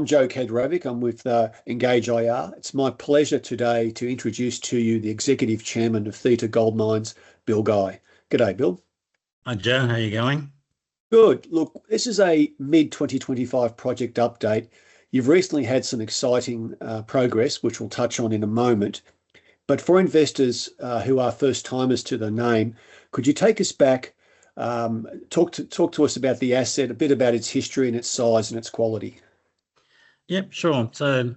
I'm Joe Kedrovic. I'm with Engage IR. It's my pleasure today to introduce to you the Executive Chairman of Theta Gold Mines, Bill Guy. G'day, Bill. Hi, Joe. How are you going? Good. Look, this is a mid-2025 project update. You've recently had some exciting progress, which we'll touch on in a moment. But for investors who are first timers to the name, could you take us back, talk to us about the asset, a bit about its history and its size and its quality? Yep, sure. So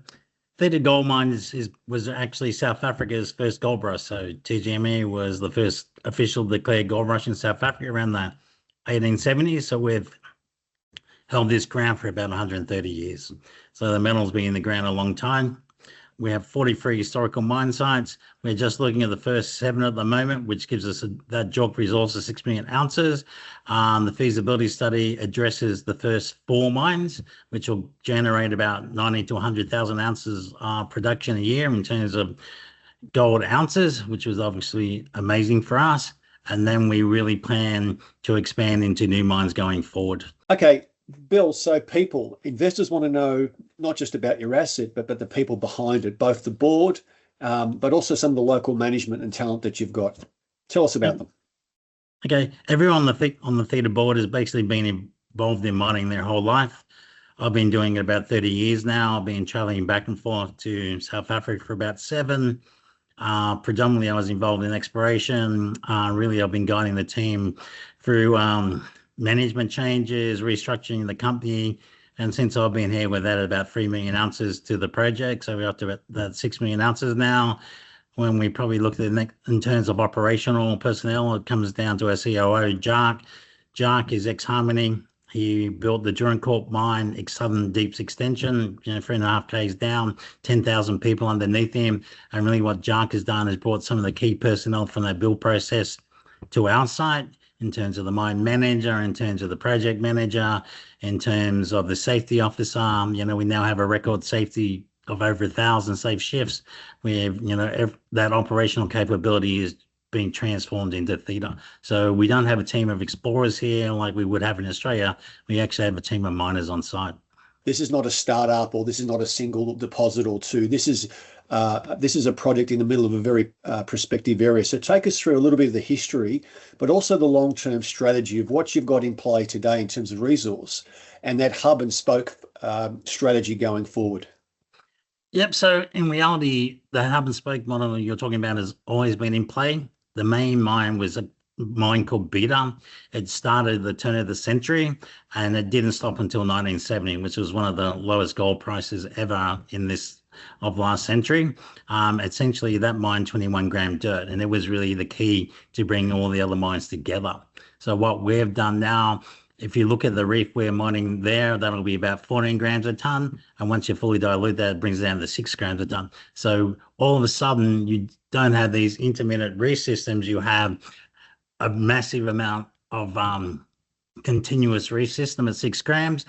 Theta Gold Mines was actually South Africa's first gold rush. So TGME was the first official declared gold rush in South Africa around the 1870s. So we've held this ground for about 130 years. So the metal's been in the ground a long time. We have 43 historical mine sites. We're just looking at the first 7 at the moment, which gives us that JORC resource of 6 million ounces. The feasibility study addresses the first 4 mines, which will generate about 90 to 100,000 ounces production a year in terms of gold ounces, which was obviously amazing for us. And then we really plan to expand into new mines going forward. Okay. Bill, so investors want to know not just about your asset, but the people behind it, both the board, but also some of the local management and talent that you've got. Tell us about them. Okay, everyone on the Theta board has basically been involved in mining their whole life. I've been doing it about 30 years now. I've been traveling back and forth to South Africa for about 7. Predominantly, I was involved in exploration. Really, I've been guiding the team through management changes, restructuring the company. And since I've been here, we've added about 3 million ounces to the project. So we're up to about 6 million ounces now. When we probably look at it in terms of operational personnel, it comes down to our COO, Jark. Jark is ex-Harmony. He built the Durancorp mine, Southern Deeps extension, 3.5 k's down, 10,000 people underneath him. And really what Jark has done is brought some of the key personnel from that build process to our site, in terms of the mine manager, in terms of the project manager, in terms of the safety officer. We now have a record safety of over 1,000 safe shifts. We have, that operational capability is being transformed into Theta. So we don't have a team of explorers here like we would have in Australia. We actually have a team of miners on site. This is not a startup, or this is not a single deposit or two. This is a project in the middle of a very prospective area. So take us through a little bit of the history, but also the long-term strategy of what you've got in play today in terms of resource and that hub and spoke strategy going forward. Yep. So in reality, the hub and spoke model you're talking about has always been in play. The main mine was a mine called Beta. It started at the turn of the century and it didn't stop until 1970, which was one of the lowest gold prices ever in this of last century. Essentially that mine 21 gram dirt, and it was really the key to bring all the other mines together. So what we've done now, if you look at the reef we're mining there, that'll be about 14 grams a ton. And once you fully dilute that, it brings it down to 6 grams a ton. So all of a sudden you don't have these intermittent reef systems. You have a massive amount of continuous reef system at 6 grams,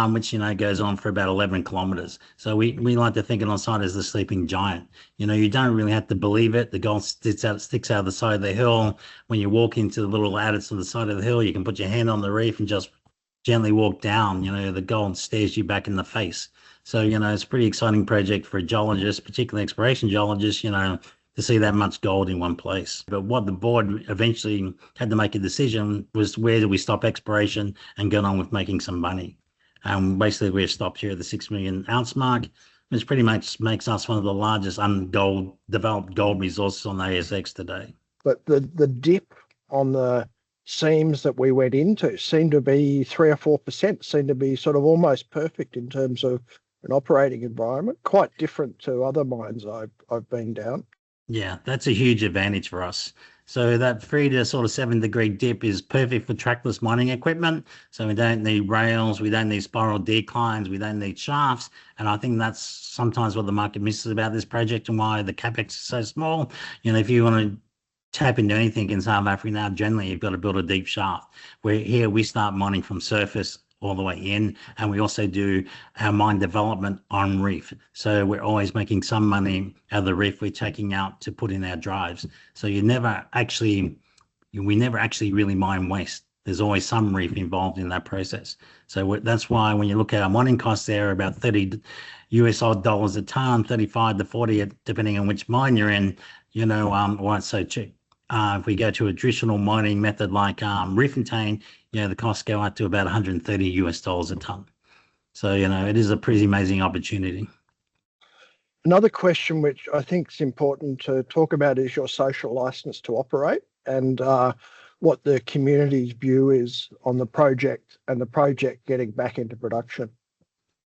which goes on for about 11 kilometers. So we like to think it on site as the sleeping giant. You don't really have to believe it. The gold sticks out of the side of the hill. When you walk into the little adits on the side of the hill, you can put your hand on the reef and just gently walk down. The gold stares you back in the face. So it's a pretty exciting project for a geologist, particularly exploration geologists, to see that much gold in one place. But what the board eventually had to make a decision was, where do we stop exploration and get on with making some money? And basically we've stopped here at the 6 million ounce mark, which pretty much makes us one of the largest developed gold resources on the ASX today. But the dip on the seams that we went into seemed to be 3 or 4%, seemed to be sort of almost perfect in terms of an operating environment, quite different to other mines I've been down. Yeah, that's a huge advantage for us. So that 3 to sort of 7 degree dip is perfect for trackless mining equipment. So we don't need rails, we don't need spiral declines, we don't need shafts. And I think that's sometimes what the market misses about this project and why the capex is so small. If you want to tap into anything in South Africa now, generally you've got to build a deep shaft. Where here we start mining from surface all the way in, and we also do our mine development on reef. So we're always making some money out of the reef we're taking out to put in our drives. So we never actually really mine waste. there's always some reef involved in that process. So that's why when you look at our mining costs, they're about $30 a ton, 35 to 40, depending on which mine you're in, why it's so cheap. If we go to a traditional mining method like reef and tane, the costs go up to about $130 a ton. So, it is a pretty amazing opportunity. Another question which I think is important to talk about is your social license to operate, and what the community's view is on the project and the project getting back into production.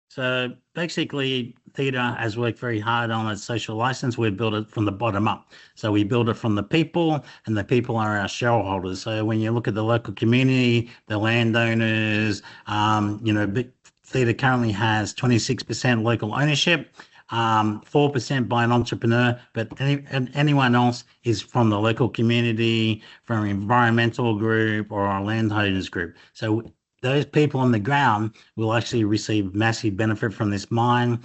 So basically, Theta has worked very hard on its social license. We've built it from the bottom up. So we build it from the people, and the people are our shareholders. So when you look at the local community, the landowners, Theta currently has 26% local ownership, 4% by an entrepreneur, but anyone else is from the local community, from an environmental group or a landowners group. So those people on the ground will actually receive massive benefit from this mine.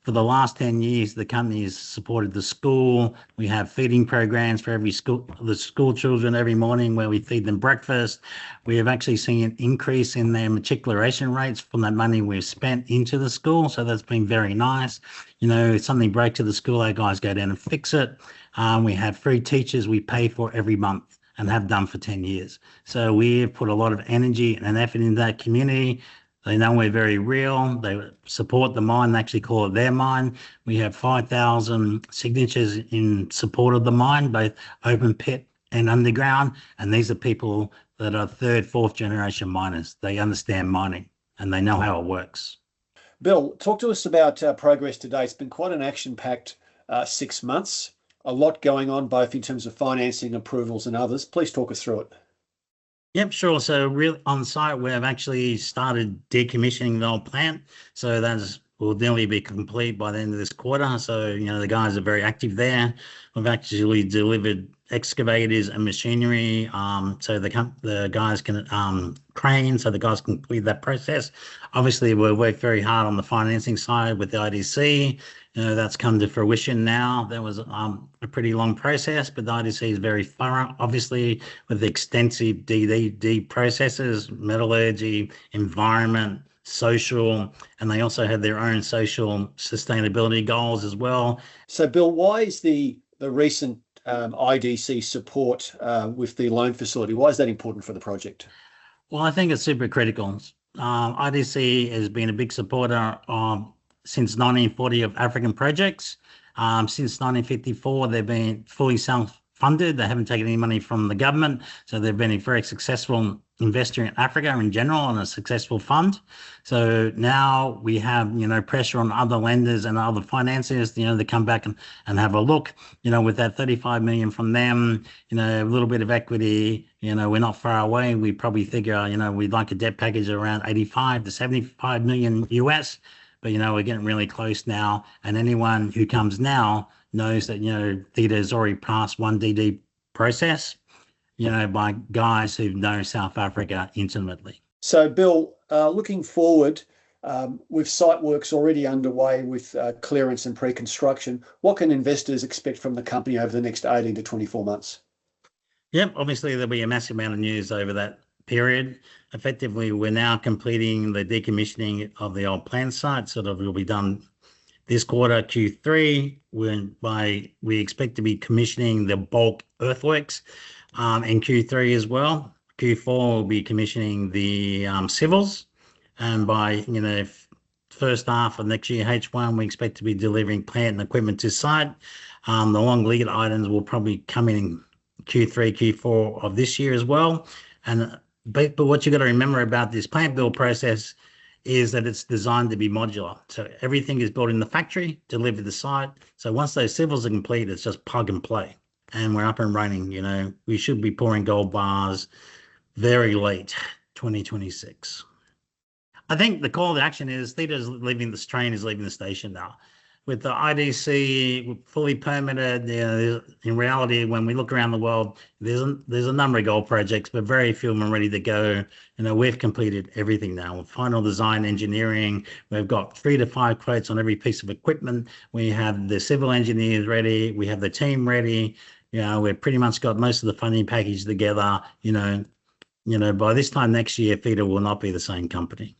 For the last 10 years, the company has supported the school. We have feeding programs for the school children every morning where we feed them breakfast. We have actually seen an increase in their matriculation rates from that money we've spent into the school. So that's been very nice. If something breaks to the school, our guys go down and fix it. We have free teachers we pay for every month and have done for 10 years. So we've put a lot of energy and effort into that community. They know we're very real. They support the mine. They actually call it their mine. We have 5,000 signatures in support of the mine, both open pit and underground. And these are people that are third, fourth generation miners. They understand mining and they know how it works. Bill, talk to us about progress today. It's been quite an action-packed 6 months. A lot going on, both in terms of financing, approvals and others. Please talk us through it. Yep, sure. So real on site, we have actually started decommissioning the old plant. So that will nearly be complete by the end of this quarter. So, the guys are very active there. We've actually delivered excavators and machinery. So the guys can crane, so the guys can complete that process. Obviously, we've worked very hard on the financing side with the IDC. That's come to fruition now. That was a pretty long process, but the IDC is very thorough, obviously, with extensive DD processes, metallurgy, environment, social, and they also have their own social sustainability goals as well. So, Bill, why is the recent IDC support with the loan facility, why is that important for the project? Well, I think it's super critical. IDC has been a big supporter since 1940 of African projects. Since 1954, they've been fully self-funded. They haven't taken any money from the government. So they've been a very successful investor in Africa in general and a successful fund. So now we have, pressure on other lenders and other financiers, to come back and have a look, with that 35 million from them, a little bit of equity, we're not far away. We probably figure, we'd like a debt package around 85 to 75 million US. But, we're getting really close now. And anyone who comes now knows that, Theta has already passed one DD process, by guys who know South Africa intimately. So, Bill, looking forward, with site works already underway with clearance and pre-construction, what can investors expect from the company over the next 18 to 24 months? Yep, obviously there'll be a massive amount of news over that period. Effectively, we're now completing the decommissioning of the old plant site. Sort of will be done this quarter, Q3, we expect to be commissioning the bulk earthworks in Q3 as well. Q4 will be commissioning the civils, and by first half of next year, H1, we expect to be delivering plant and equipment to site. The long lead items will probably come in Q3, Q4 of this year as well. But what you got to remember about this plant build process is that it's designed to be modular. So everything is built in the factory, delivered to the site. So once those civils are complete, it's just plug and play. And we're up and running. We should be pouring gold bars very late 2026. I think the call to action is Theta's leaving, this train is leaving the station now. With the IDC fully permitted, in reality, when we look around the world, there's a number of gold projects, but very few of them are ready to go. We've completed everything now. Final design engineering, we've got 3 to 5 quotes on every piece of equipment. We have the civil engineers ready. We have the team ready. We've pretty much got most of the funding package together. by this time next year, Theta will not be the same company.